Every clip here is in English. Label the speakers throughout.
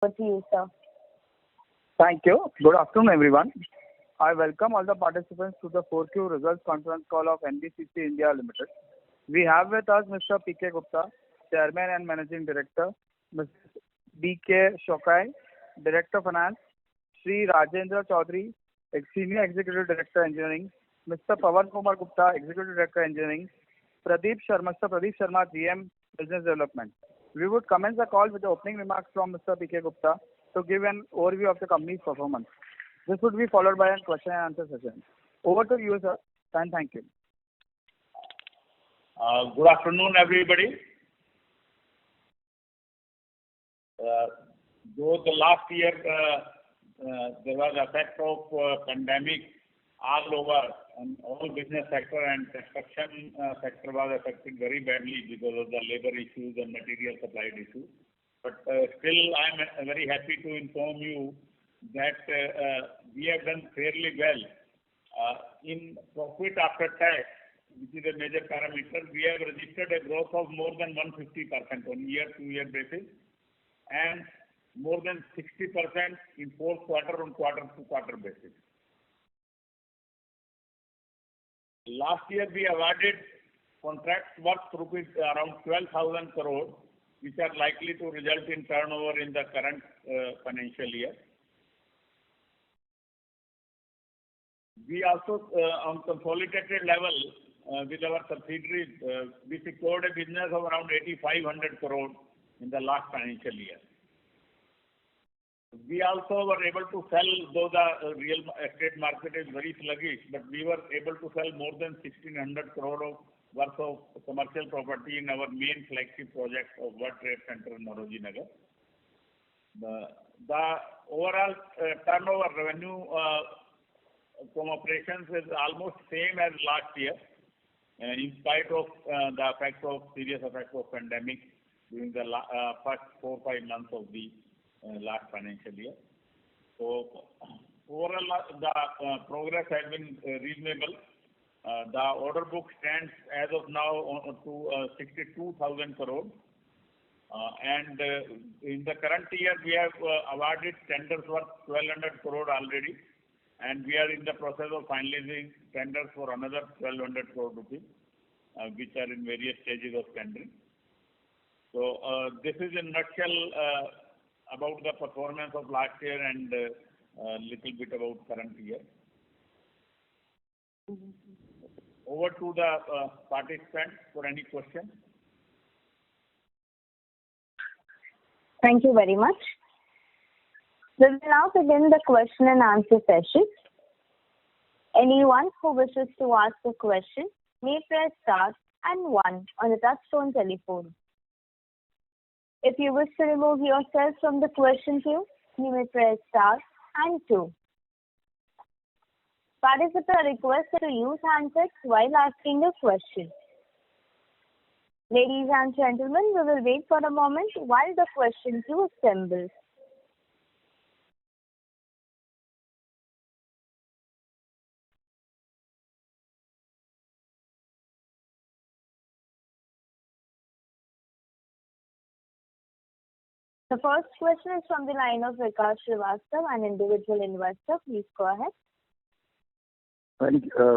Speaker 1: Over to you, sir.
Speaker 2: Thank you. Good afternoon, everyone. I welcome all the participants to the 4Q results conference call of NBCC India Limited. We have with us Mr. P.K. Gupta, Chairman and Managing Director, Mr. B.K. Shokai, Director Finance, Sri Rajendra Chaudhary, Senior Executive Director Engineering, Mr. Pawan Kumar Gupta, Executive Director Engineering, Mr. Pradeep Sharma, GM Business Development. We would commence the call with the opening remarks from Mr. P.K. Gupta to give an overview of the company's performance. This would be followed by a question and answer session. Over to you, sir, and thank you.
Speaker 3: Good afternoon, everybody. Though the last year there was effect of pandemic all over, and all business sector and construction sector was affected very badly because of the labor issues and material supply issues. But still, I'm very happy to inform you that we have done fairly well. In profit after tax, which is a major parameter, we have registered a growth of more than 150% on year-to-year basis and more than 60% in fourth quarter on quarter-to-quarter basis. Last year we awarded contracts worth rupees around 12,000 crore, which are likely to result in turnover in the current financial year. We also, on consolidated level, with our subsidiaries, we secured a business of around 8,500 crore in the last financial year. We also were able to sell, though the real estate market is very sluggish, but we were able to sell more than 1,600 crore worth of commercial property in our main flagship project of World Trade Center in Nauroji Nagar. The overall turnover revenue from operations is almost same as last year, in spite of the serious effects of pandemic during the first 4-5 months of the last financial year. So overall, the progress has been reasonable. The order book stands as of now to 62,000 crore. And in the current year, we have awarded tenders worth 1,200 crore already, and we are in the process of finalizing tenders for another 1,200 crore rupees, which are in various stages of tendering. So this is in nutshell about the performance of last year and a little bit about current year. Over to the participants for any questions.
Speaker 1: Thank you very much. We will now begin the question and answer session. Anyone who wishes to ask a question may press star and 1 on the touchtone telephone. If you wish to remove yourself from the question queue, you may press star and 2. Participants are requested to use handsets while asking a question. Ladies and gentlemen, we will wait for a moment while the question queue assembles. The first question is from the line of Vikas Srivastava, an individual investor. Please go ahead.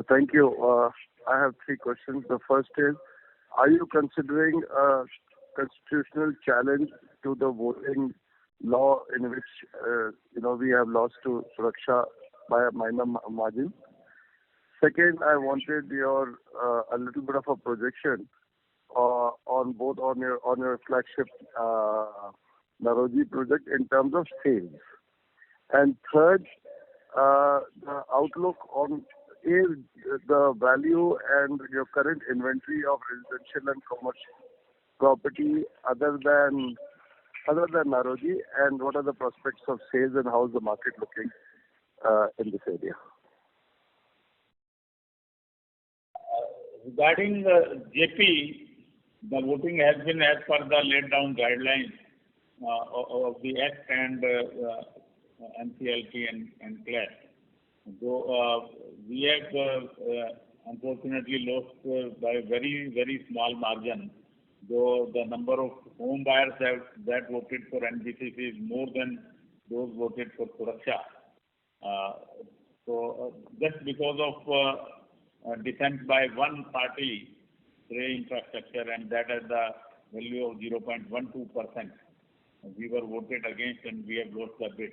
Speaker 4: Thank you. I have 3 questions. The first is, are you considering a constitutional challenge to the voting law in which we have lost to Suraksha by a minor margin? Second, I wanted your a little bit of a projection on your flagship Nauroji project in terms of sales. And third, the outlook on the value and your current inventory of residential and commercial property other than Nauroji, and what are the prospects of sales and how is the market looking in this area?
Speaker 3: Regarding the JP, the voting has been as per the laid down guidelines of the Act and NCLT and CLAT. So we have unfortunately lost by very, very small margin, though the number of home buyers that voted for NBCC is more than those voted for Suraksha. Just because of dissent by one party, Shrey Infrastructure, and that has the value of 0.12%, we were voted against and we have lost the bid.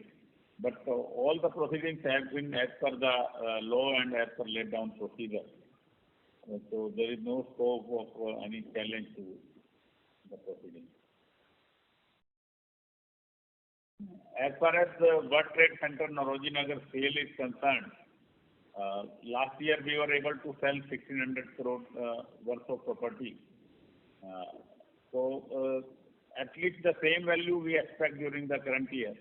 Speaker 3: But all the proceedings have been as per the law and as per laid down procedure. So there is no scope of any challenge to the proceedings. As far as the World Trade Center Nauroji Nagar sale is concerned, last year we were able to sell 1,600 crore worth of property. At least the same value we expect during the current year.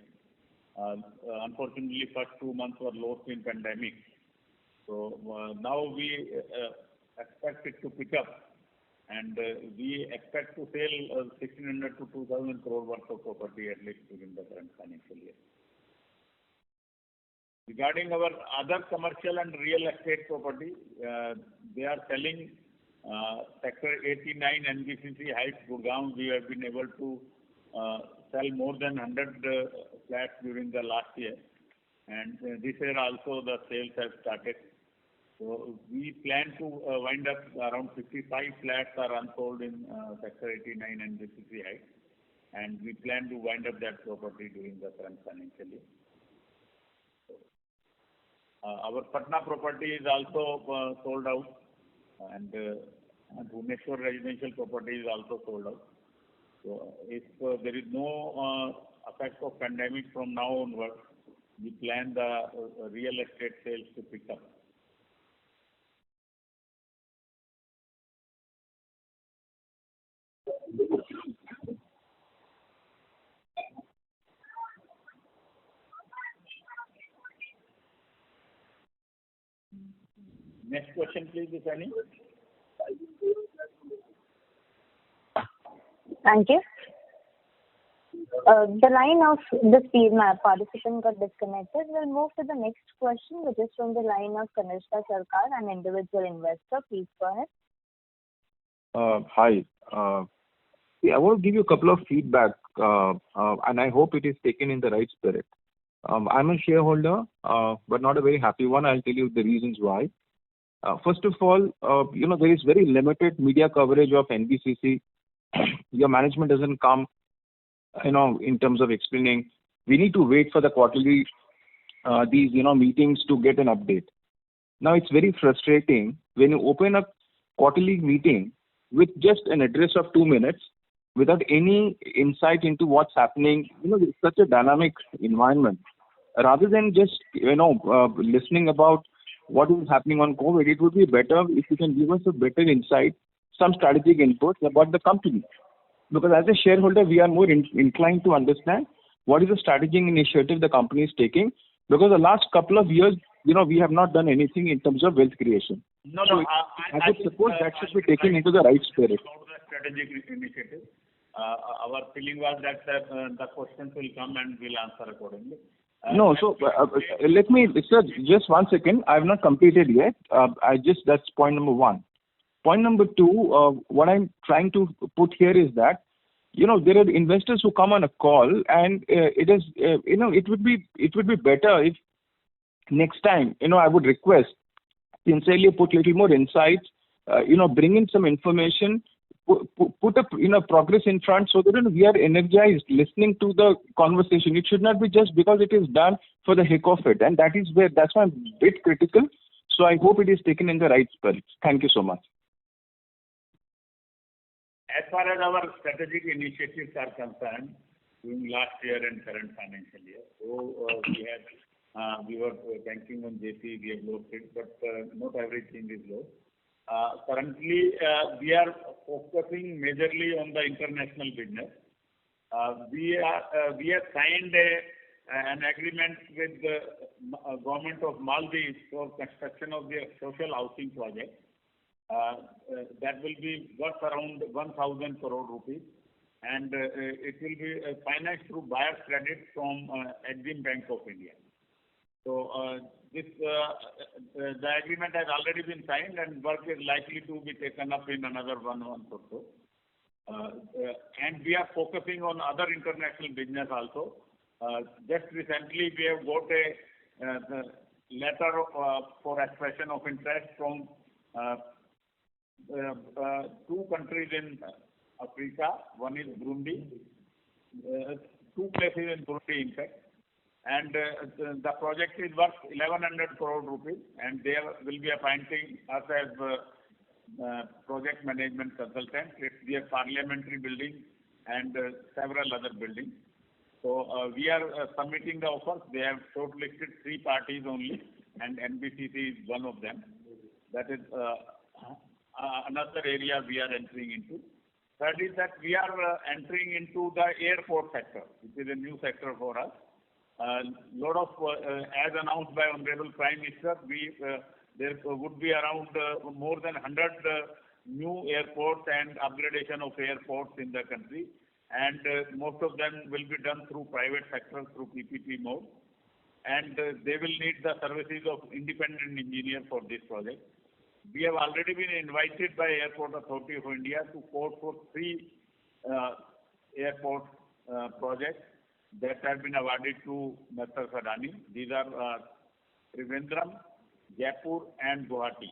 Speaker 3: Unfortunately, first 2 months were lost in pandemic. So now we expect it to pick up, and we expect to sell 1,600 to 2,000 crore worth of property at least during the current financial year. Regarding our other commercial and real estate property, they are selling Sector 89 NBCC Heights, Gurgaon. We have been able to sell more than 100 flats during the last year, and this year also the sales have started. So we plan to wind up around 55 flats are unsold in Sector 89 NBCC Heights, and we plan to wind up that property during the current financial year. Our Patna property is also sold out, and Bhubaneswar residential property is also sold out. So if there is no effect of pandemic from now onward, we plan the real estate sales to pick up. Next question, please, if any.
Speaker 1: Thank you. The line of the speed map participant got disconnected. We'll move to the next question, which is from the line of Kanishka Sarkar, an individual investor. Please go ahead.
Speaker 5: Hi. I want to give you a couple of feedback, and I hope it is taken in the right spirit. I'm a shareholder, but not a very happy one. I'll tell you the reasons why. First of all, there is very limited media coverage of NBCC. Your management doesn't come, in terms of explaining. We need to wait for the quarterly, these, meetings to get an update. Now, it's very frustrating when you open a quarterly meeting with just an address of 2 minutes without any insight into what's happening. It's such a dynamic environment. Rather than just, listening about what is happening on COVID, it would be better if you can give us a better insight, some strategic input about the company. Because as a shareholder, we are more inclined to understand what is the strategic initiative the company is taking. Because the last couple of years, we have not done anything in terms of wealth creation. I would suppose that should be taken into the right spirit.
Speaker 3: About the strategic initiative, our feeling was that the questions will come and we'll answer accordingly.
Speaker 5: No, so let me, sir, just 1 second. I have not completed yet. That's point number 1. Point number 2, what I'm trying to put here is that, there are investors who come on a call, and it would be better if next time, I would request, sincerely put little more insights, bring in some information, put a progress in front so that we are energized listening to the conversation. It should not be just because it is done for the heck of it, and that's why I'm a bit critical. So I hope it is taken in the right spirit. Thank you so much.
Speaker 3: As far as our strategic initiatives are concerned, during last year and current financial year, we were banking on JP, we have lost it, but not everything is lost. Currently, we are focusing majorly on the international business. We have signed an agreement with the government of Maldives for construction of the social housing project. That will be worth around 1,000 crore rupees, and it will be financed through buyer's credit from Exim Bank of India. So the agreement has already been signed, and work is likely to be taken up in another 1 month or so. And we are focusing on other international business also. Just recently, we have got a letter for expression of interest from two countries in Africa. One is Burundi, two places in Burundi, in fact. And the project is worth 1,100 crore rupees, and they will be appointing us as project management consultant. It's their parliamentary building and several other buildings. So we are submitting the offers. They have shortlisted 3 parties only, and NBCC is one of them. That is another area we are entering into. Third is that we are entering into the airport sector, which is a new sector for us. Lot of, as announced by Honorable Prime Minister, there would be around more than 100 new airports and upgradation of airports in the country, and most of them will be done through private sector, through PPP mode, and they will need the services of independent engineer for this project. We have already been invited by Airport Authority of India to quote for 3 airport projects that have been awarded to Mr. Sadani. These are Trivandrum, Jaipur and Guwahati.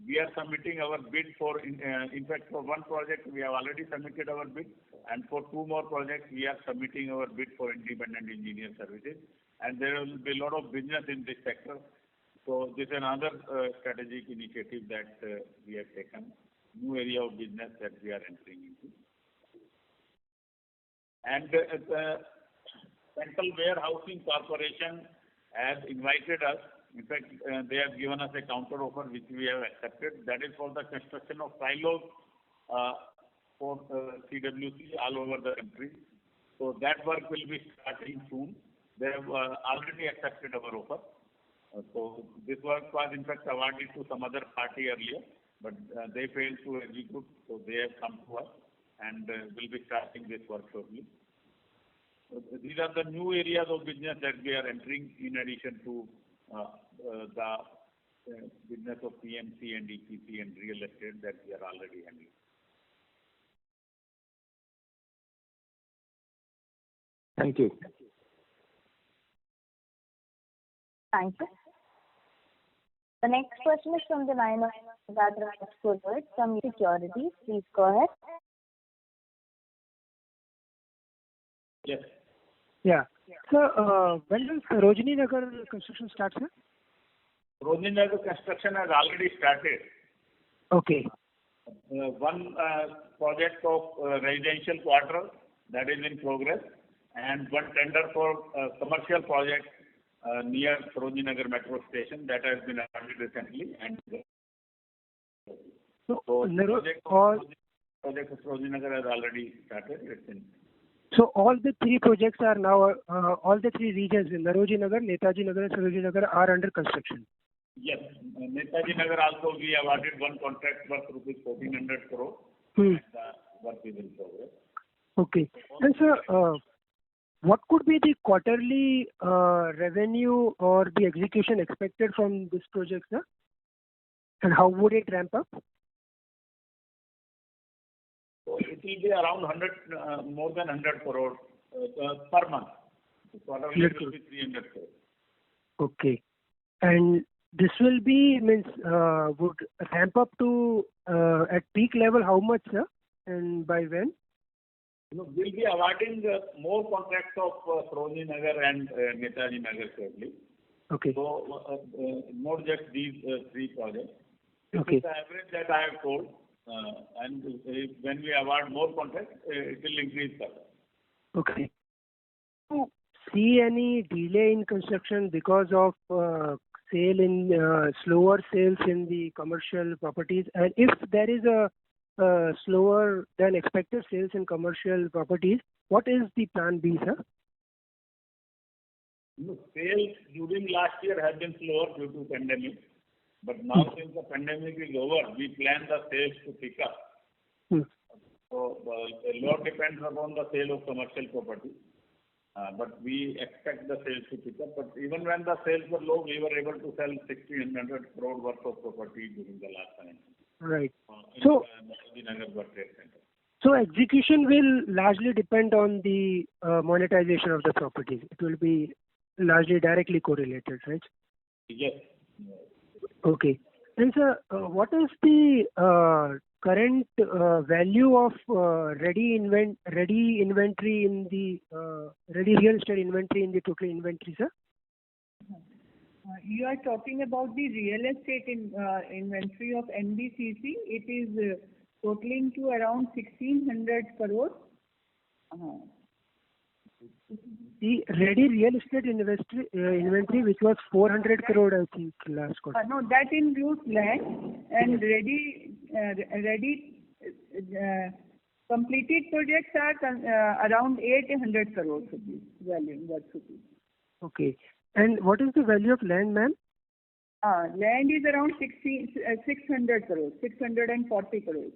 Speaker 3: We are submitting our bid for, in fact, for one project we have already submitted our bid, and for 2 more projects we are submitting our bid for independent engineer services, and there will be a lot of business in this sector. So this is another strategic initiative that we have taken, new area of business that we are entering into. And the Central Warehousing Corporation has invited us. In fact, they have given us a counter offer which we have accepted. That is for the construction of silos for CWC all over the country. So that work will be starting soon. They have already accepted our offer. So this work was in fact awarded to some other party earlier, but they failed to execute. So they have come to us and will be starting this work shortly. These are the new areas of business that we are entering in addition to the business of PMC and EPC and real estate that we are already handling.
Speaker 5: Thank you.
Speaker 1: Thank you. The next question is from the line of Radha Skulward from Securities. Please go ahead.
Speaker 3: Yes.
Speaker 6: Yeah. So, when does Sarojini Nagar construction start, sir?
Speaker 3: Sarojini Nagar construction has already started.
Speaker 6: Okay.
Speaker 3: One project of residential quarter that is in progress, and one tender for commercial project near Sarojini Nagar metro station that has been awarded recently. And
Speaker 6: So,
Speaker 3: project of Sarojini Nagar has already started.
Speaker 6: So all the 3 projects are now, all the 3 regions in Sarojini Nagar, Netaji Nagar and Sarojini Nagar are under construction.
Speaker 3: Yes. Netaji Nagar also we awarded one contract worth rupees 1,400 crore.
Speaker 6: Hmm.
Speaker 3: And the work is in progress.
Speaker 6: Okay. And sir, what could be the quarterly revenue or the execution expected from this project, sir? And how would it ramp up?
Speaker 3: So it will be around 100, more than 100 crore per month. Quarterly will be 300 crore.
Speaker 6: Okay. And this will be, would ramp up to at peak level how much, sir? And by when?
Speaker 3: We'll be awarding more contracts of Sarojini Nagar and Netaji Nagar shortly.
Speaker 6: Okay.
Speaker 3: So not just these 3 projects. This
Speaker 6: Okay.
Speaker 3: is the average that I have told. And when we award more contracts, it will increase further.
Speaker 6: Okay. Do you see any delay in construction because of slower sales in the commercial properties? And if there is a slower than expected sales in commercial properties, what is the plan B, sir?
Speaker 3: Sales during last year have been slower due to pandemic. But now since the pandemic is over, we plan the sales to pick up. So a lot depends upon the sale of commercial property. But we expect the sales to pick up. But even when the sales were low, we were able to sell 1,600 crore worth of property during the last financial year.
Speaker 6: Right.
Speaker 3: In
Speaker 6: So,
Speaker 3: Netaji Nagar World Trade Center.
Speaker 6: So execution will largely depend on the monetization of the properties. It will be largely directly correlated, right?
Speaker 3: Yes.
Speaker 6: Okay. And sir, what is the current value of ready inventory in the ready real estate inventory in the total inventory, sir?
Speaker 7: You are talking about the real estate inventory of NBCC. It is totaling to around 1,600 crores.
Speaker 6: The ready real estate inventory, which was 400 crore, I think, last quarter.
Speaker 7: No, that includes land and ready completed projects are around 800 crores rupees value. That's rupees.
Speaker 6: Okay. And what is the value of land, ma'am?
Speaker 7: Land is around 600 crores, 640 crores.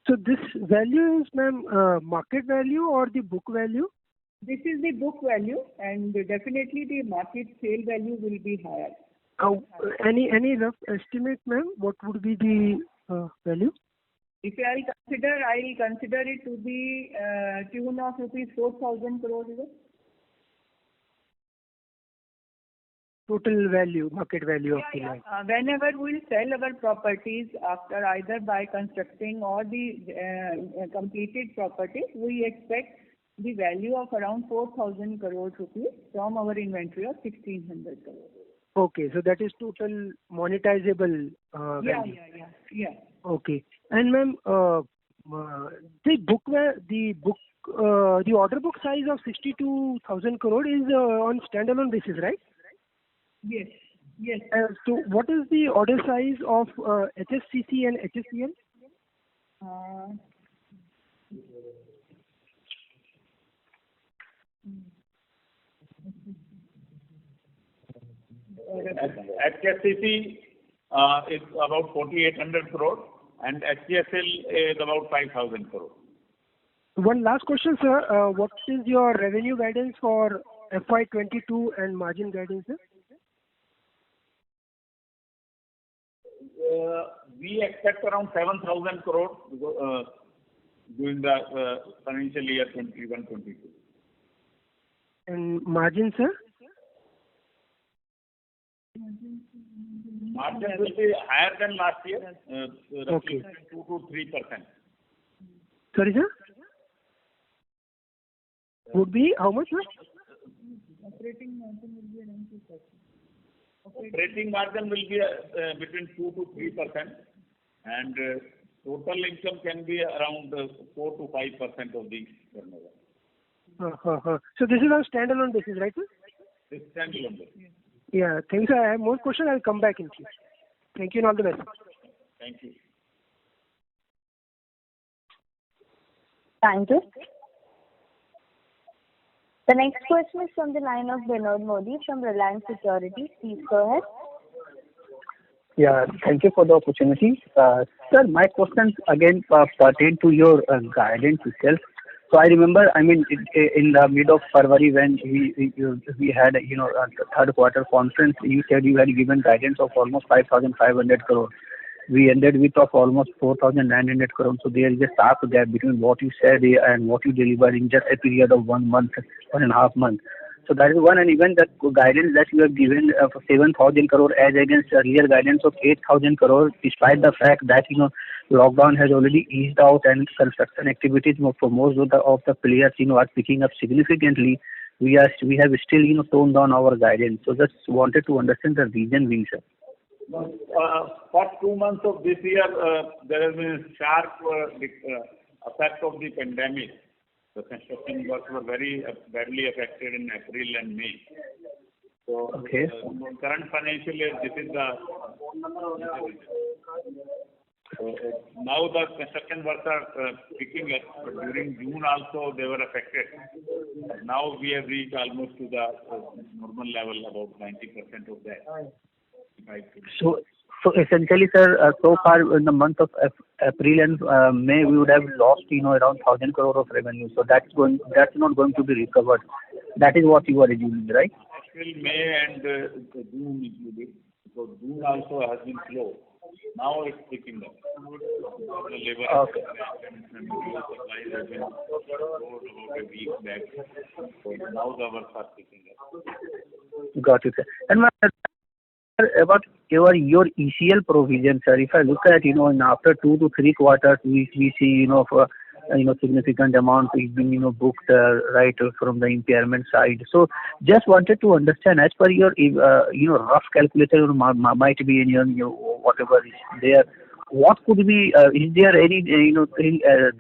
Speaker 6: So this value is, ma'am, market value or the book value?
Speaker 7: This is the book value, and definitely the market sale value will be higher.
Speaker 6: Any rough estimate, ma'am? What would be the value?
Speaker 7: If I'll consider it to be tune of rupees 4,000 crores.
Speaker 6: Total value, market value of the land.
Speaker 7: Whenever we'll sell our properties after either by constructing or the completed properties, we expect the value of around 4,000 crores rupees from our inventory of 1,600 crores.
Speaker 6: Okay, so that is total monetizable value.
Speaker 7: Yeah.
Speaker 6: Okay, and ma'am, the order book size of 62,000 crore is on standalone basis, right?
Speaker 7: Yes.
Speaker 6: So what is the order size of HSCC and HSCL?
Speaker 3: HSCC is about 4,800 crore and HCSL is about 5,000 crore.
Speaker 6: One last question, sir. What is your revenue guidance for FY22 and margin guidance, sir?
Speaker 3: We expect around 7,000 crore during the financial year 21-22.
Speaker 6: And margin, sir?
Speaker 3: Margin will be higher than last year, roughly
Speaker 6: Okay.
Speaker 3: 2 to 3%.
Speaker 6: Sorry, sir? Would be how much, sir?
Speaker 7: Operating margin will be around 2%.
Speaker 3: Operating margin will be between 2 to 3%, and total income can be around 4 to 5% of the turnover.
Speaker 6: So this is on standalone basis, right, sir?
Speaker 3: This standalone basis.
Speaker 6: Yeah, thanks, sir. I have more questions. I'll come back in case. Thank you and all the best.
Speaker 3: Thank you.
Speaker 1: Thank you. The next question is from the line of Vinod Modi from Reliance Securities. Please go ahead.
Speaker 8: Yeah, thank you for the opportunity. Sir, my questions again pertain to your guidance itself. So I remember, in the mid of February when we had, a third quarter conference, you said you had given guidance of almost 5,500 crore. We ended with of almost 4,900 crore. So there is a stark gap between what you said and what you delivered in just a period of 1 month, 1.5 months. So that is one, and even the guidance that you have given for 7,000 crore as against a real guidance of 8,000 crore, despite the fact that lockdown has already eased out and construction activities for most of the players are picking up significantly. We have still toned down our guidance. So just wanted to understand the reason being, sir.
Speaker 3: First 2 months of this year, there has been a sharp effect of the pandemic. The construction works were very badly affected in April and May. So,
Speaker 8: Okay.
Speaker 3: Current financial year, this is the. Now the construction works are picking up, but during June also they were affected. Now we have reached almost to the normal level, about 90% of that.
Speaker 8: So essentially, sir, so far in the month of April and May, we would have lost, around 1,000 crore of revenue. So that's not going to be recovered. That is what you are assuming, right?
Speaker 3: April, May, and June included, because June also has been slow. Now it's picking up. The labor
Speaker 8: Okay.
Speaker 3: and material supplies have been stored about a week back. So now the works are picking up.
Speaker 8: Got it, sir. And about your ECL provision, sir. If I look at, in after 2 to 3 quarters, we see, for significant amount is being, booked, right, from the impairment side. So just wanted to understand, as per your, rough calculation, or might be in your, whatever is there, what could be, is there any, thing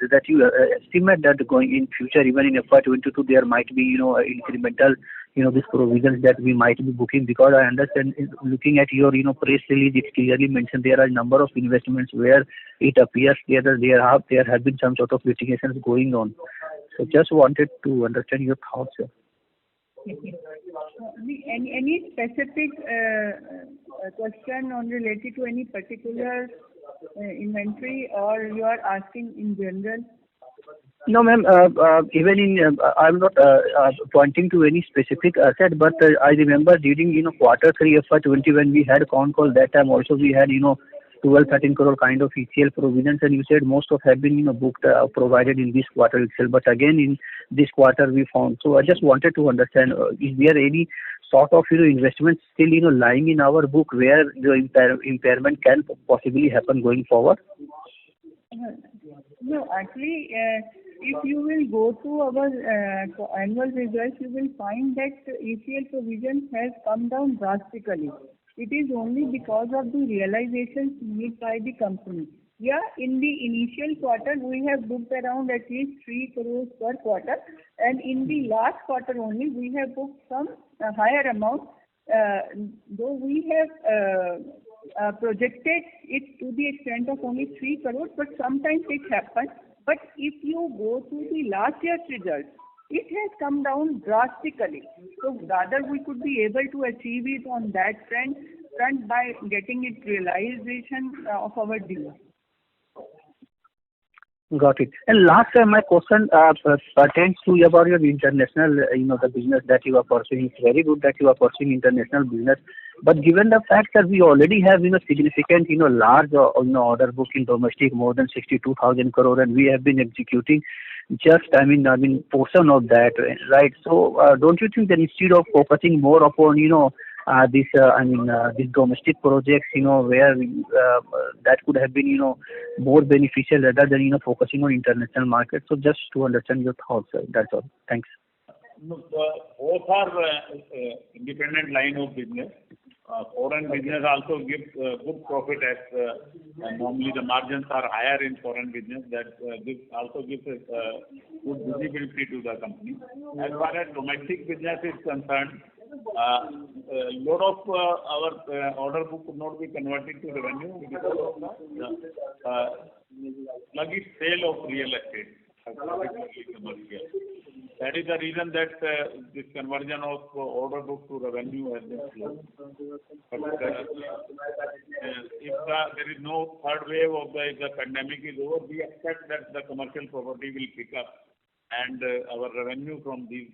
Speaker 8: that you estimate that going in future, even in FY22, there might be, incremental, these provisions that we might be booking? Because I understand, looking at your, press release, it clearly mentioned there are a number of investments where it appears there have been some sort of litigations going on. So just wanted to understand your thoughts, sir.
Speaker 7: Any specific question on related to any particular inventory, or you are asking in general?
Speaker 8: No, ma'am. Even in, I'm not pointing to any specific asset, but I remember during quarter 3 FY20 when we had a con call, that time also we had 12-13 crore kind of ECL provisions, and you said most of have been booked, provided in this quarter itself. But again in this quarter we found. So I just wanted to understand, is there any sort of investment still lying in our book where the impairment can possibly happen going forward?
Speaker 7: No, actually, if you will go to our annual results, you will find that ECL provision has come down drastically. It is only because of the realizations made by the company. Yeah, in the initial quarter, we have booked around at least 3 crores per quarter, and in the last quarter only, we have booked some higher amount. Though we have projected it to the extent of only 3 crores, but sometimes it happens. But if you go to the last year's results, it has come down drastically. So rather we could be able to achieve it on that front by getting it realization of our deal.
Speaker 8: Got it. And last my question pertains to about your international, the business that you are pursuing. It's very good that you are pursuing international business. But given the fact that we already have, significant, large, order book in domestic, more than 62,000 crore, and we have been executing just, portion of that, right? So don't you think that instead of focusing more upon, these domestic projects, where that could have been, more beneficial rather than, focusing on international market? So just to understand your thoughts, sir. That's all. Thanks.
Speaker 3: Look, both are independent line of business. Foreign business also gives good profit as normally the margins are higher in foreign business. That also gives a good visibility to the company. As far as domestic business is concerned, a lot of our order book could not be converted to revenue because of the sluggish sale of real estate. That is the reason that this conversion of order book to revenue has been slow. But if there is no third wave of the pandemic is over, we expect that the commercial property will pick up and our revenue from these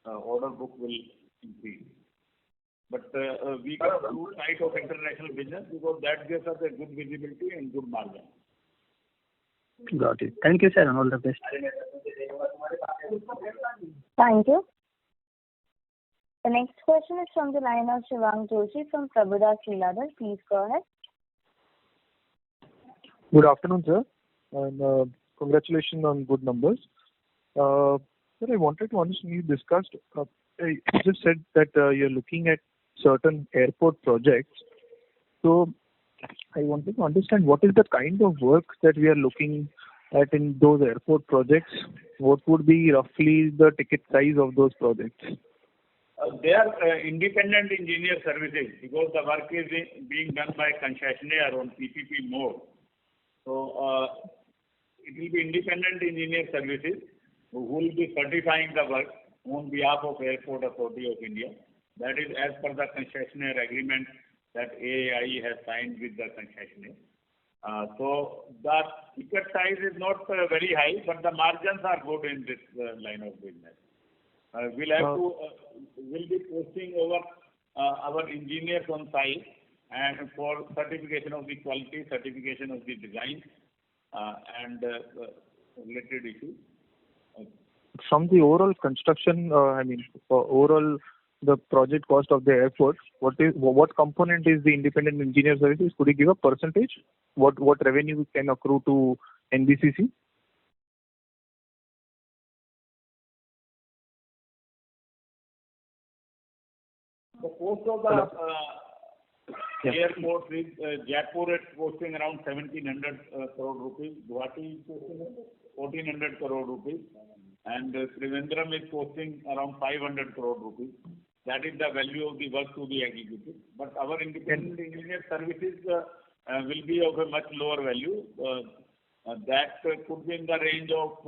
Speaker 3: order book will increase. But we got two types of international business because that gives us a good visibility and good margin.
Speaker 8: Got it. Thank you, sir, and all the best.
Speaker 1: Thank you. The next question is from the line of Shivang Joshi from Prabhudas Lilladher. Please go ahead.
Speaker 9: Good afternoon, sir, and congratulations on good numbers. Sir, I wanted to understand, you discussed, you just said that you're looking at certain airport projects. So I wanted to understand what is the kind of work that we are looking at in those airport projects. What would be roughly the ticket size of those projects?
Speaker 3: They are independent engineer services because the work is being done by concessionaire on PPP mode. So it will be independent engineer services who will be certifying the work on behalf of Airport Authority of India. That is as per the concessionaire agreement that AAI has signed with the concessionaire. So the ticket size is not very high, but the margins are good in this line of business. We'll be posting over our engineers on site and for certification of the quality, certification of the design, and related issues.
Speaker 9: From the overall construction, overall the project cost of the airport, what component is the independent engineer services? Could you give a percentage? What revenue can accrue to NBCC?
Speaker 3: The cost of the airport is Jaipur is costing around 1700 crore rupees, Guwahati is costing 1400 crore rupees, and Trivandrum is costing around 500 crore rupees. That is the value of the work to be executed. But our independent engineer services will be of a much lower value. That could be in the range of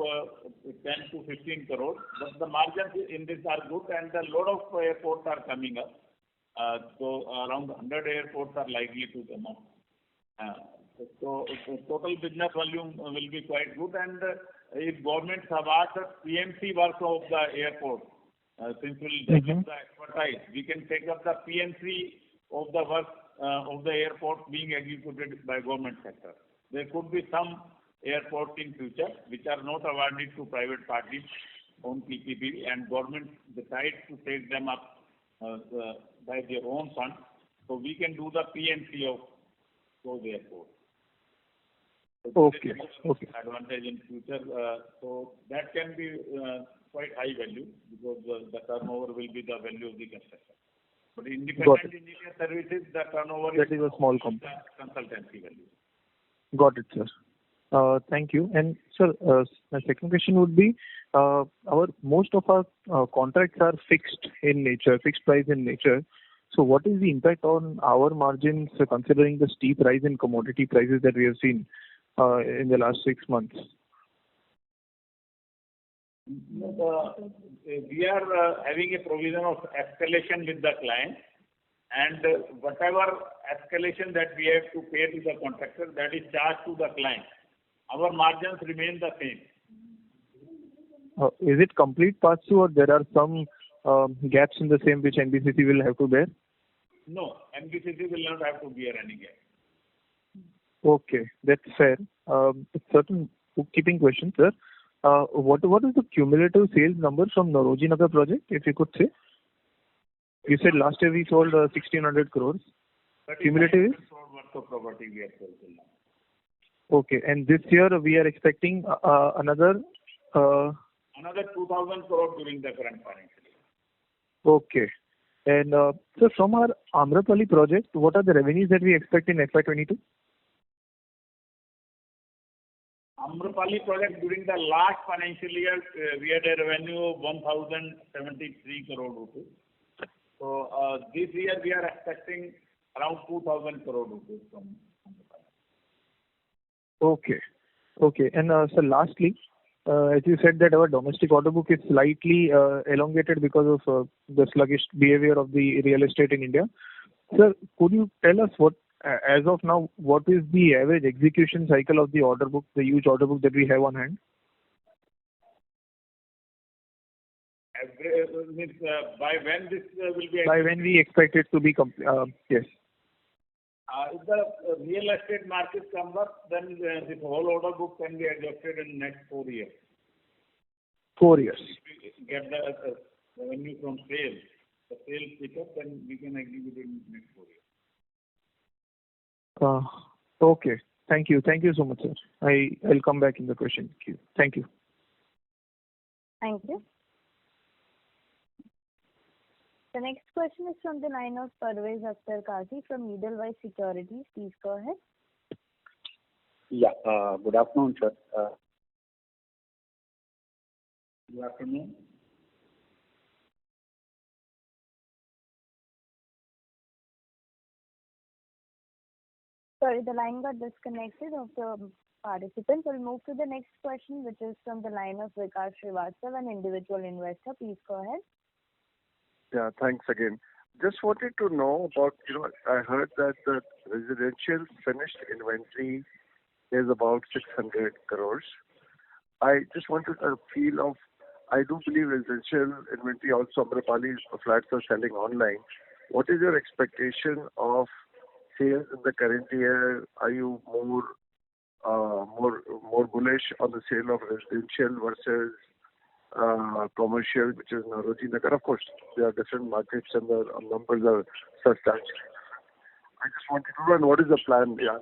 Speaker 3: 10 to 15 crore. But the margins in this are good, and a lot of airports are coming up. So around 100 airports are likely to come up. So total business volume will be quite good, and if government awards the PMC work of the airport, since we will develop the expertise, we can take up the PMC of the work of the airport being executed by government sector. There could be some airports in future which are not awarded to private parties on PPP, and government decides to take them up by their own funds. So we can do the PMC of those airports. So
Speaker 9: Okay.
Speaker 3: Advantage in future. So that can be quite high value because the turnover will be the value of the construction. But independent engineer services, the turnover
Speaker 9: That is a small company.
Speaker 3: Consultancy value.
Speaker 9: Got it, sir. Thank you. And sir, my second question would be, most of our contracts are fixed in nature, fixed price in nature. So what is the impact on our margins considering the steep rise in commodity prices that we have seen in the last 6 months?
Speaker 3: We are having a provision of escalation with the client, and whatever escalation that we have to pay to the contractor, that is charged to the client. Our margins remain the same.
Speaker 9: Is it complete pass-through, or there are some gaps in the same which NBCC will have to bear?
Speaker 3: No, NBCC will not have to bear any gap.
Speaker 9: Okay, that's fair. Certain bookkeeping questions, sir. What is the cumulative sales number from Nauroji Nagar project, if you could say? You said last year we sold 1,600 crores. Cumulative is?
Speaker 3: Worth of property we have sold till now.
Speaker 9: Okay, and this year we are expecting another
Speaker 3: 2,000 crore during the current financial year.
Speaker 9: Okay. And so from our Amrapali project, what are the revenues that we expect in FY22?
Speaker 3: Amrapali project during the last financial year, we had a revenue of 1,073 crore rupees. So this year we are expecting around 2,000 crore rupees from Amrapali.
Speaker 9: Okay. And so lastly, as you said that our domestic order book is slightly elongated because of the sluggish behavior of the real estate in India. Sir, could you tell us as of now, what is the average execution cycle of the order book, the huge order book that we have on hand?
Speaker 3: By when this will be?
Speaker 9: By when we expect it to be yes.
Speaker 3: If the real estate market comes up, then this whole order book can be adjusted in the next 4 years.
Speaker 9: 4 years.
Speaker 3: If we get the revenue from sales, the sales pick up, then we can execute it in the next 4 years.
Speaker 9: Okay. Thank you. Thank you so much, sir. I'll come back in the question queue. Thank you.
Speaker 1: Thank you. The next question is from the line of Parvez Akhtar Qazi from Edelweiss Securities. Please go ahead.
Speaker 8: Yeah. Good afternoon, sir.
Speaker 3: Good afternoon.
Speaker 1: Sorry, the line got disconnected of the participant. We'll move to the next question, which is from the line of Vikas Srivastava, an individual investor. Please go ahead.
Speaker 4: Yeah, thanks again. Just wanted to know about, I heard that the residential finished inventory is about 600 crores. I just wanted a feel of, I do believe residential inventory also Amrapali flats are selling online. What is your expectation of sales in the current year? Are you more bullish on the sale of residential versus commercial, which is Nauroji Nagar? Of course, there are different markets and the numbers are substantial. I just wanted to know what is the plan? Yeah.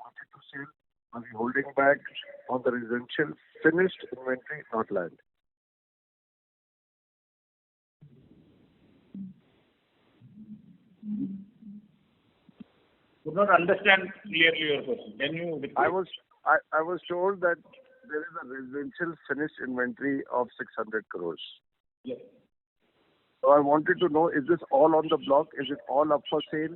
Speaker 4: Market to sale? Are we holding back on the residential finished inventory, not land?
Speaker 3: Could not understand clearly your question. Can you repeat?
Speaker 4: I was told that there is a residential finished inventory of 600 crores.
Speaker 3: Yes.
Speaker 4: So I wanted to know, is this all on the block? Is it all up for sale?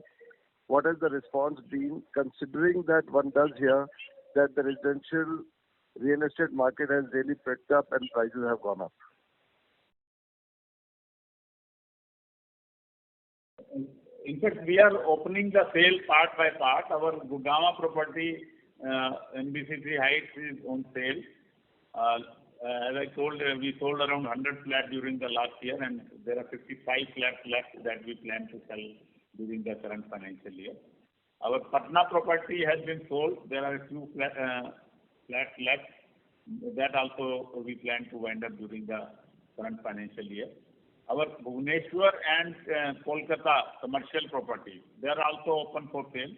Speaker 4: What has the response been, considering that one does hear that the residential real estate market has really picked up and prices have gone up?
Speaker 3: In fact, we are opening the sale part by part. Our Gurgaon property, NBCC Heights, is on sale. As I told, we sold around 100 flats during the last year, and there are 55 flats left that we plan to sell during the current financial year. Our Patna property has been sold. There are a few flats left. That also we plan to wind up during the current financial year. Our Bhubaneswar and Kolkata commercial properties, they are also open for sale.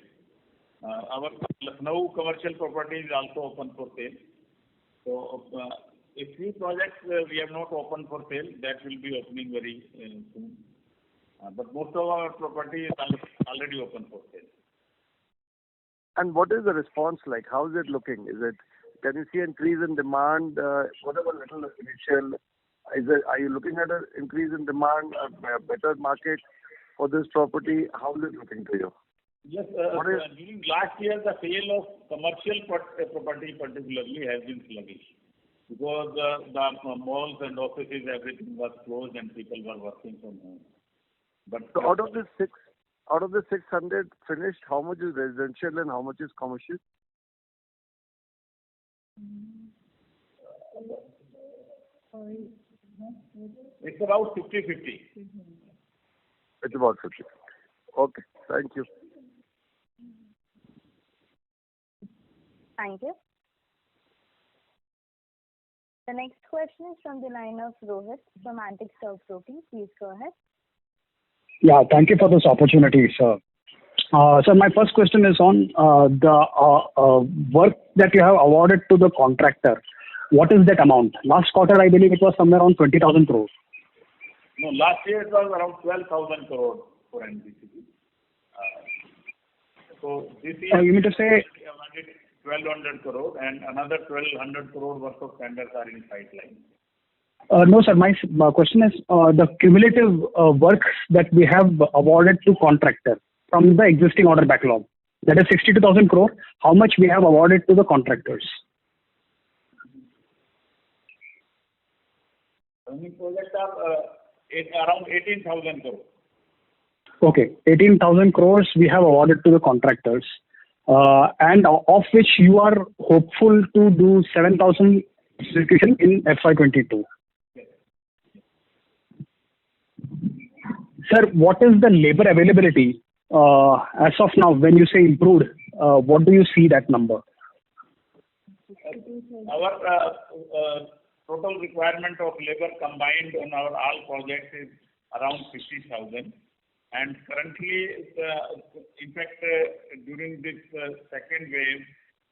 Speaker 3: Our Lucknow commercial property is also open for sale. So, a few projects we have not opened for sale, that will be opening very soon. But most of our property is already open for sale.
Speaker 4: And what is the response like? How is it looking? Can you see an increase in demand? Whatever little initial, are you looking at an increase in demand, a better market for this property? How is it looking to you?
Speaker 3: Yes, during last year, the sale of commercial property particularly has been sluggish because the malls and offices, everything was closed and people were working from home. But
Speaker 4: so out of the 600 finished, how much is residential and how much is commercial?
Speaker 3: It's about 50-50.
Speaker 4: It's about 50. Okay, thank you.
Speaker 1: Thank you. The next question is from the line of Rohit from Antique Stock Broking. Please go ahead.
Speaker 8: Yeah, thank you for this opportunity, sir. So my first question is on the work that you have awarded to the contractor. What is that amount? Last quarter, I believe it was somewhere around 20,000 crores.
Speaker 3: No, last year it was around 12,000 crores for NBCC. So this year,
Speaker 8: you mean to say
Speaker 3: 1,200 crores and another 1,200 crores worth of tenders are in pipeline.
Speaker 8: No, sir. My question is the cumulative works that we have awarded to contractor from the existing order backlog. That is 62,000 crore. How much we have awarded to the contractors?
Speaker 3: Running projects are around 18,000 crores.
Speaker 8: Okay, 18,000 crores we have awarded to the contractors, and of which you are hopeful to do 7,000 execution in FY22.
Speaker 3: Yes.
Speaker 8: Sir, what is the labor availability as of now? When you say improved, what do you see that number?
Speaker 3: Our total requirement of labor combined on our all projects is around 50,000. And currently, in fact, during this second wave,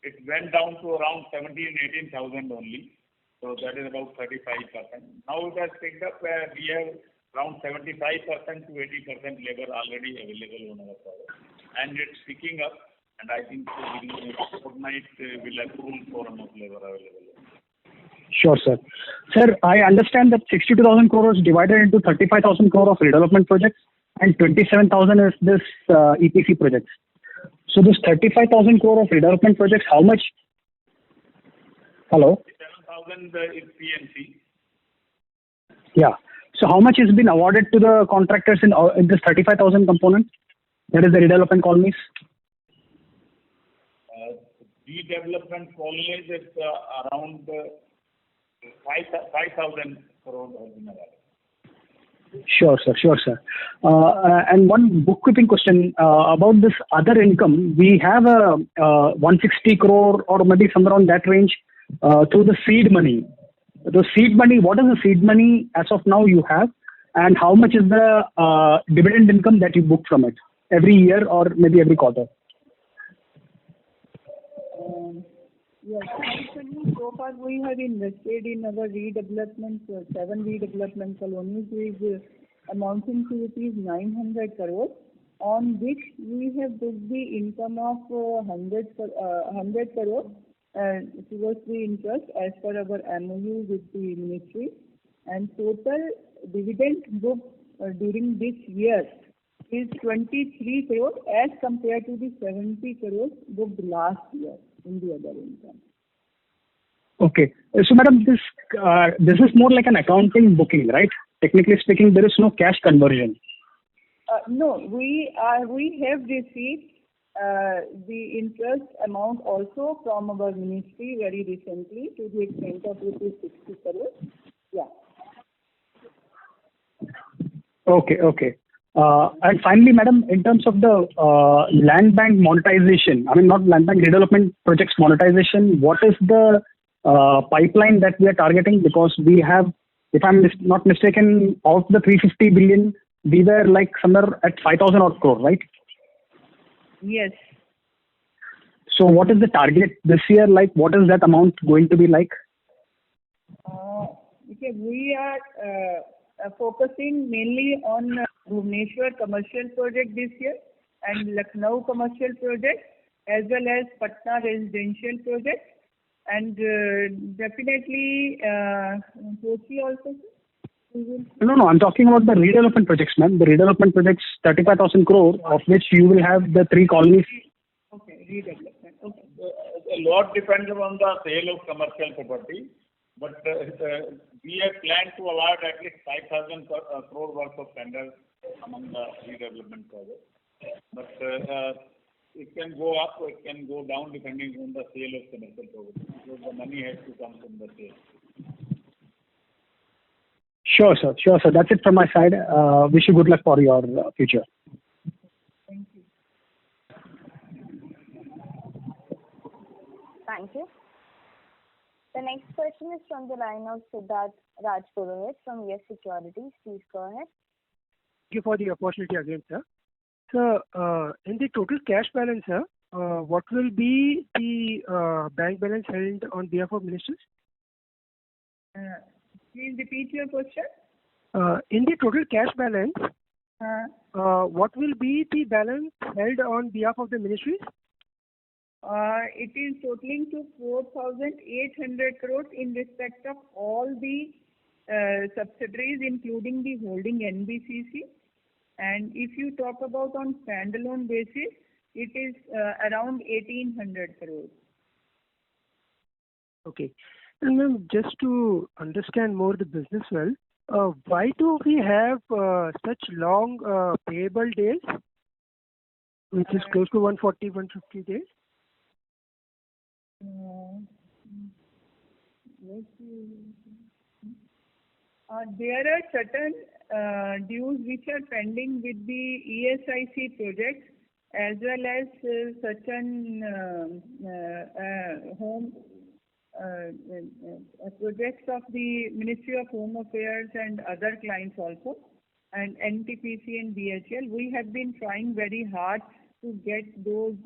Speaker 3: it went down to around 17,000-18,000 only. So that is about 35%. Now it has picked up where we have around 75% to 80% labor already available on our project. And it's picking up. And I think within a fortnight we'll have full quorum of labor available.
Speaker 8: Sure, sir. Sir, I understand that 62,000 crores is divided into 35,000 crore of redevelopment projects and 27,000 is this EPC projects. So this 35,000 crore of redevelopment projects, how much? Hello?
Speaker 3: 7,000 is PNC.
Speaker 8: Yeah. So how much has been awarded to the contractors in this 35,000 component? That is the redevelopment colonies.
Speaker 3: Redevelopment colonies is around 5,000 crores has been awarded.
Speaker 8: Sure, sir. Sure, sir. And one bookkeeping question about this other income. We have a 160 crore or maybe somewhere on that range through the seed money. The seed money, what is the seed money as of now you have, and how much is the dividend income that you book from it every year or maybe every quarter?
Speaker 7: Yes, actually, so far we have invested in our redevelopment, 7 redevelopment colonies with amounting to rupees 900 crores, on which we have booked the income of 100 crores towards the interest as per our MOU with the ministry, and total dividend booked during this year is 23 crores as compared to the 70 crores booked last year in the other income.
Speaker 8: Okay. So, madam, this is more like an accounting booking, right? Technically speaking, there is no cash conversion.
Speaker 7: No, we have received the interest amount also from our ministry very recently to the extent of rupees 60 crores. Yeah.
Speaker 8: Okay. And finally, madam, in terms of the land bank monetization, I mean, not land bank, redevelopment projects monetization, what is the pipeline that we are targeting? Because we have, if I'm not mistaken, of the 350 billion, we were like somewhere at 5,000 odd crore, right?
Speaker 7: Yes.
Speaker 8: So what is the target this year like? What is that amount going to be like?
Speaker 7: Okay, we are focusing mainly on Bhubaneswar commercial project this year and Lucknow commercial project as well as Patna residential project, and definitely Kochi also.
Speaker 8: No, I'm talking about the redevelopment projects, ma'am. The redevelopment projects, 35,000 crore, of which you will have the 3 colonies.
Speaker 7: Okay, redevelopment. Okay.
Speaker 3: A lot depends on the sale of commercial property, but we have planned to award at least 5,000 crore worth of tenders among the redevelopment projects. But it can go up or it can go down depending on the sale of commercial property, because the money has to come from the sale.
Speaker 8: Sure, sir. That's it from my side. Wish you good luck for your future.
Speaker 7: Thank you.
Speaker 1: Thank you. The next question is from the line of Siddharth Rajpurohit from Yes Securities. Please go ahead.
Speaker 6: Thank you for the opportunity again, sir. So, in the total cash balance, sir, what will be the bank balance held on behalf of ministers?
Speaker 7: Please repeat your question.
Speaker 6: In the total cash balance, what will be the balance held on behalf of the ministries?
Speaker 7: It is totaling to 4,800 crores in respect of all the subsidiaries, including the holding NBCC. And if you talk about on standalone basis, it is around 1,800 crores.
Speaker 6: Okay. And ma'am, just to understand more the business well, why do we have such long payable days, which is close to 140, 150 days?
Speaker 7: There are certain dues which are pending with the ESIC projects as well as certain home projects of the Ministry of Home Affairs and other clients also, and NTPC and BHL. We have been trying very hard to get those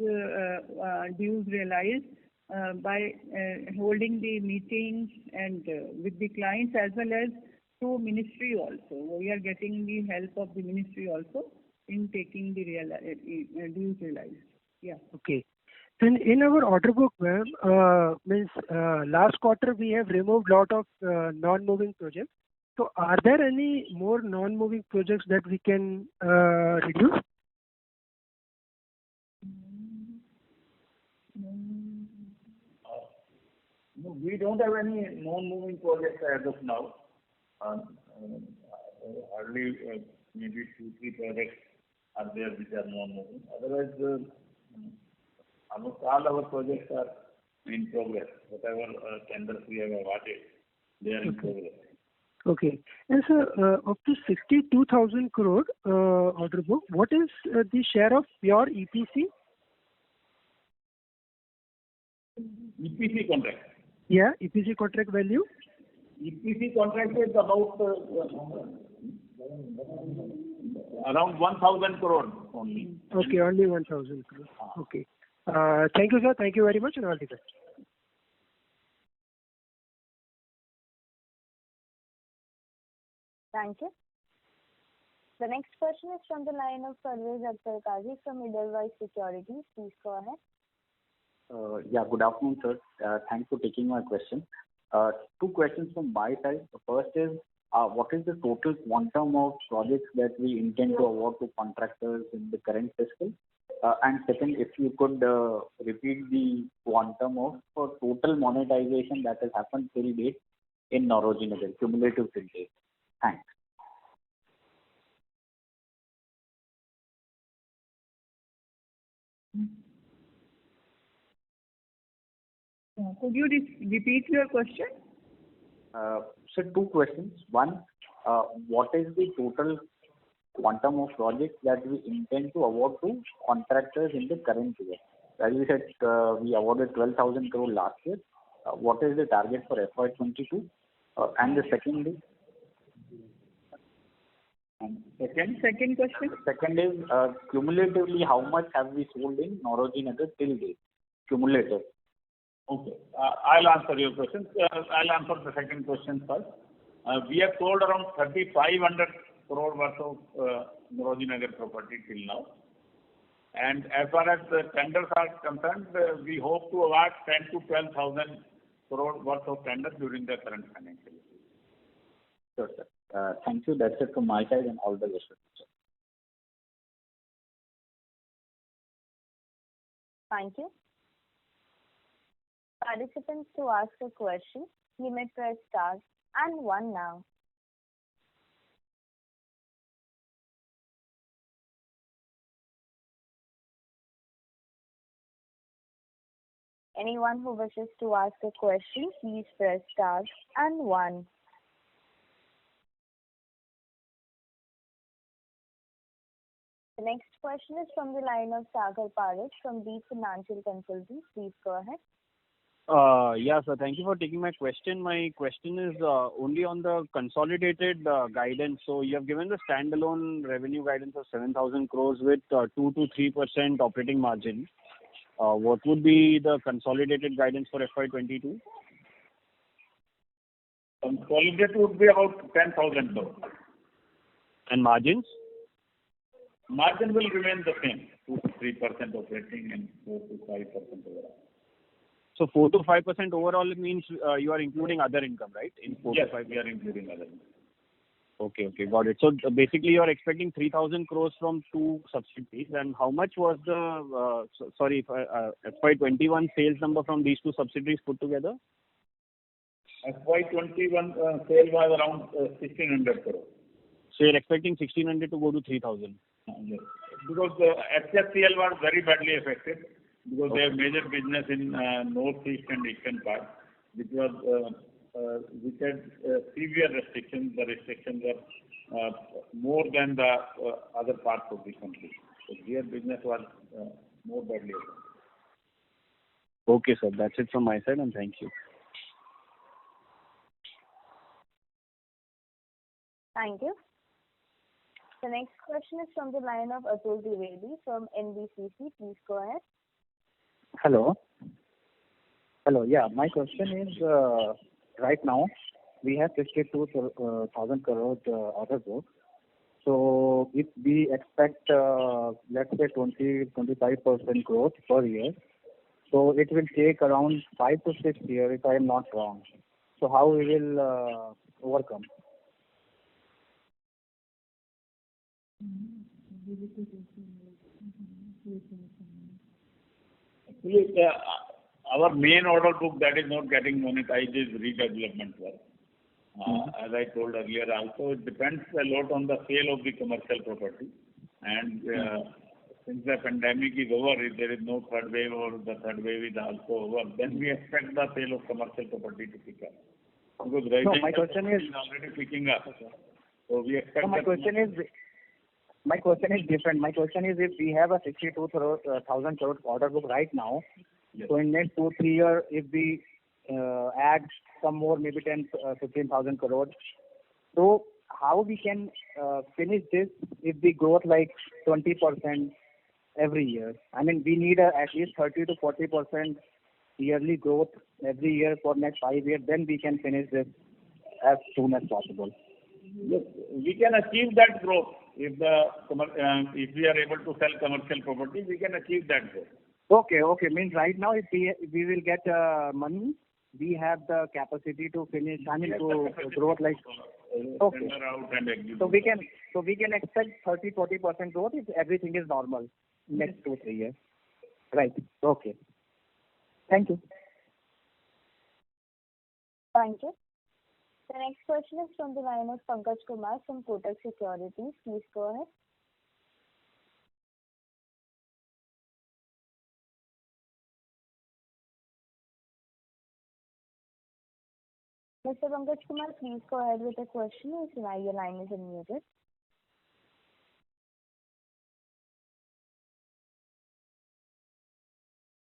Speaker 7: dues realized by holding the meetings and with the clients as well as through ministry also. We are getting the help of the ministry also in taking the dues realized. Yeah.
Speaker 6: Okay. And in our order book, ma'am, means last quarter we have removed lot of non-moving projects. So are there any more non-moving projects that we can reduce?
Speaker 3: No, we don't have any non-moving projects as of now. Hardly maybe 2-3 projects are there which are non-moving. Otherwise, almost all our projects are in progress. Whatever tenders we have awarded, they are in progress.
Speaker 6: Okay. And sir, up to 62,000 crore order book, what is the share of pure EPC?
Speaker 3: EPC contract.
Speaker 6: Yeah, EPC contract value.
Speaker 3: EPC contract is about around 1,000 crore only.
Speaker 6: Okay, only 1,000 crore. Okay. Thank you, sir. Thank you very much, and all the best.
Speaker 1: Thank you. The next question is from the line of Parvez Akhtar Qazi from Edelweiss Securities. Please go ahead.
Speaker 10: Yeah, good afternoon, sir. Thanks for taking my question. Two questions from my side. The first is, what is the total quantum of projects that we intend to award to contractors in the current fiscal? And second, if you could repeat the quantum of total monetization that has happened till date in Nauroji Nagar, cumulative till date. Thanks.
Speaker 7: Could you repeat your question?
Speaker 10: So two questions. One, what is the total quantum of projects that we intend to award to contractors in the current year? As you said, we awarded 12,000 crore last year. What is the target for FY22? And the second is?
Speaker 7: Second question?
Speaker 10: Second is, cumulatively, how much have we sold in Nauroji Nagar till date? Cumulative.
Speaker 3: Okay. I'll answer your questions. I'll answer the second question first. We have sold around 3,500 crore worth of Nauroji Nagar property till now. And as far as the tenders are concerned, we hope to award 10 to 12,000 crore worth of tenders during the current financial year.
Speaker 10: Sure, sir. Thank you. That's it from my side, and all the best, sir.
Speaker 1: Thank you. Participants, to ask a question, you may press star and one now. Anyone who wishes to ask a question, please press star and one. The next question is from the line of Sagar Parekh from Deep Financial Consultants. Please go ahead.
Speaker 11: Yeah, sir. Thank you for taking my question. My question is only on the consolidated guidance. So you have given the standalone revenue guidance of 7,000 crores with 2 to 3% operating margin. What would be the consolidated guidance for FY22?
Speaker 3: Consolidated would be about 10,000 crore.
Speaker 11: And margins?
Speaker 3: Margin will remain the same, 2 to 3% operating and 4 to 5% overall.
Speaker 11: So 4 to 5% overall means you are including other income, right? In 4
Speaker 3: yes,
Speaker 11: to 5%.
Speaker 3: We are including other income.
Speaker 11: Okay, got it. So basically, you are expecting 3,000 crores from two subsidiaries. And how much was the FY21 sales number from these two subsidiaries put together?
Speaker 3: FY21 sale was around 1,600 crore.
Speaker 11: So you're expecting 1,600 to go to 3,000?
Speaker 3: Yes. Because the HFCL was very badly affected because they have major business in northeast and eastern part, which had severe restrictions. The restrictions were more than the other parts of the country. So their business was more badly affected.
Speaker 11: Okay, sir. That's it from my side, and thank you.
Speaker 1: Thank you. The next question is from the line of Atul Dwivedi from NBCC. Please go ahead.
Speaker 8: Hello. Yeah, my question is, right now, we have 52,000 crore order book. So if we expect, let's say 20-25% growth per year, so it will take around 5 to 6 years, if I am not wrong. So how we will overcome?
Speaker 3: Actually, our main order book that is not getting monetized is redevelopment work. As I told earlier also, it depends a lot on the sale of the commercial property. And since the pandemic is over, if there is no third wave or the third wave is also over, then we expect the sale of commercial property to pick up. Because
Speaker 8: No,
Speaker 3: residential
Speaker 8: my question is.
Speaker 3: already picking up. So we expect
Speaker 8: No, my
Speaker 3: that-
Speaker 8: question is different. My question is, if we have a 62,000 crore order book right now,
Speaker 3: Yes.
Speaker 8: so in next 2-3 years, if we add some more, maybe 15,000 crores, so how we can finish this if we grow like 20% every year? I mean, we need at least 30 to 40% yearly growth every year for next 5 years. Then we can finish this as soon as possible.
Speaker 3: Yes, we can achieve that growth if if we are able to sell commercial property. We can achieve that growth.
Speaker 8: Okay. Means right now, if we will get money, we have the capacity to finish. I mean, to grow like. Okay.
Speaker 3: Tender out and execute.
Speaker 8: So we can expect 30-40% growth if everything is normal next 2-3 years. Right. Okay. Thank you.
Speaker 1: Thank you. The next question is from the line of Pankaj Kumar from Kotak Securities. Please go ahead. Mr. Pankaj Kumar, please go ahead with the question. Your line is unmuted.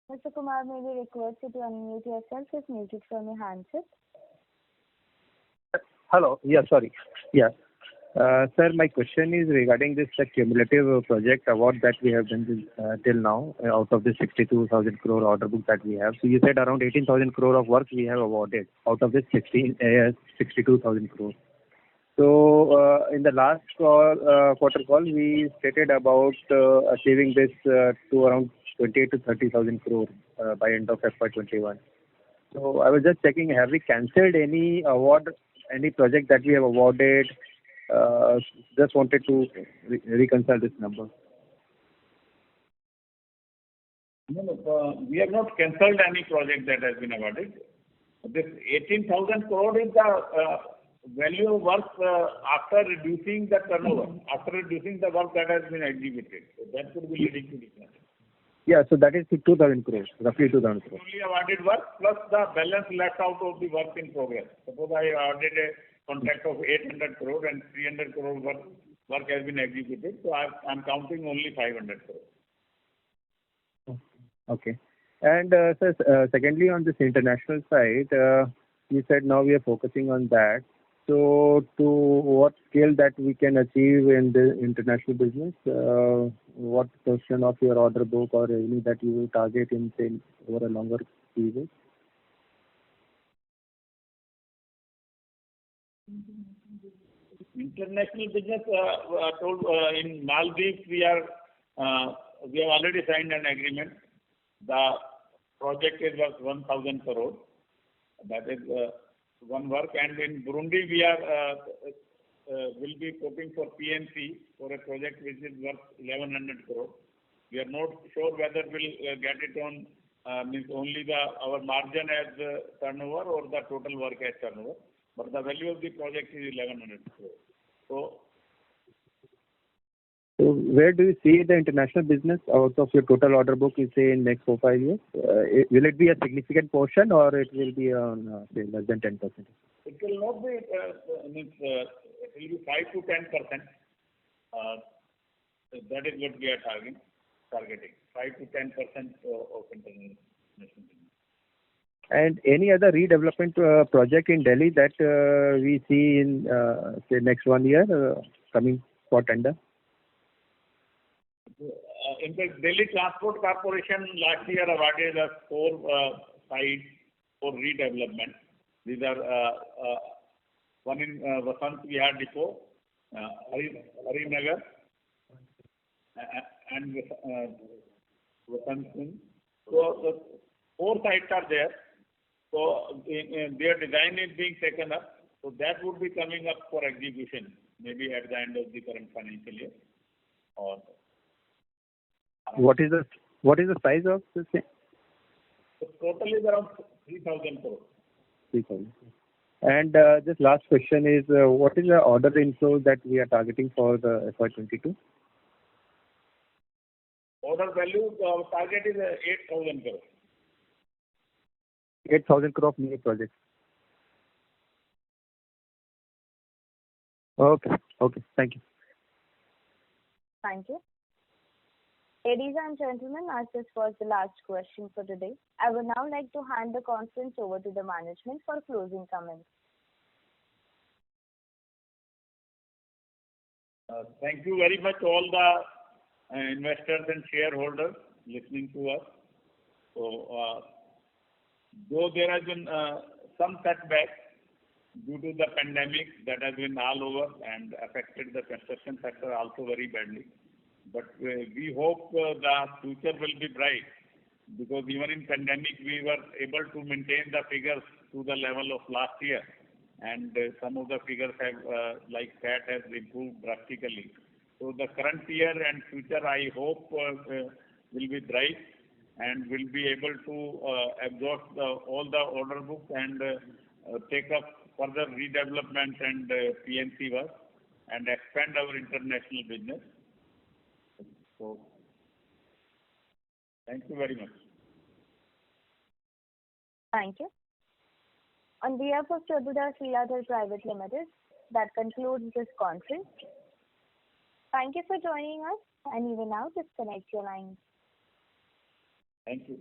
Speaker 1: Mr. Kumar, may we request you to unmute yourself if muted from your handset?
Speaker 12: Hello. Yeah, sorry. Yeah. Sir, my question is regarding this cumulative project award that we have done till now out of the 62,000 crore order book that we have. So you said around 18,000 crore of work we have awarded out of this 62,000 crore. So in the last quarter call, we stated about achieving this to around 28 to 30,000 crore by end of FY21. So I was just checking, have we cancelled any award, any project that we have awarded? Just wanted to reconcile this number.
Speaker 3: No, we have not cancelled any project that has been awarded. This 18,000 crore is the value of work after reducing the turnover, after reducing the work that has been executed. So that could be leading to difference.
Speaker 12: Yeah, so that is 2,000 crores, roughly 2,000 crores.
Speaker 3: Only awarded work plus the balance left out of the work in progress. Suppose I awarded a contract of 800 crore and 300 crore work has been executed, so I'm counting only 500 crore.
Speaker 12: Okay. And sir, secondly, on this international side, you said now we are focusing on that. So to what scale that we can achieve in the international business? What portion of your order book or revenue that you will target in, say, over a longer period?
Speaker 3: International business, told in Maldives we have already signed an agreement. The project is worth 1,000 crore. That is one work. And in Burundi we will be quoting for PNC for a project which is worth 1,100 crore. We are not sure whether we'll get it on means only our margin as turnover or the total work as turnover. But the value of the project is 1,100 crore. So
Speaker 12: where do you see the international business out of your total order book, you say, in next 4-5 years? Will it be a significant portion or it will be on, say, less than 10%?
Speaker 3: It will not be, it will be 5 to 10%. That is what we are targeting. 5 to 10% of international business.
Speaker 12: And any other redevelopment project in Delhi that we see in, say, next 1 year coming for tender?
Speaker 3: In fact, Delhi Transport Corporation last year awarded us 4 sites for redevelopment. These are one in Vasant Vihar Depot, Harinagar, and Vasant Singh. So the 4 sites are there. So their design is being taken up. So that would be coming up for execution, maybe at the end of the current financial year. Or
Speaker 12: what is the size of this thing?
Speaker 3: the total is around 3,000 crore.
Speaker 12: 3,000. And just last question is, what is the order inflow that we are targeting for the FY22?
Speaker 3: Order value target is 8,000 crore.
Speaker 12: 8,000 crore of new projects. Okay. Okay. Thank you.
Speaker 1: Thank you. Ladies and gentlemen, as this was the last question for today, I would now like to hand the conference over to the management for closing comments.
Speaker 3: Thank you very much all the investors and shareholders listening to us. So, though there has been some setback due to the pandemic that has been all over and affected the construction sector also very badly, but we hope the future will be bright, because even in pandemic we were able to maintain the figures to the level of last year, and some of the figures have like PAT has improved drastically. So the current year and future, I hope will be bright and will be able to absorb all the order books and take up further redevelopment and PNC work and expand our international business. So, thank you very much.
Speaker 1: Thank you. On behalf of Prabhudas Lilladher Private Limited, that concludes this conference. Thank you for joining us, and you will now disconnect your lines.
Speaker 3: Thank you.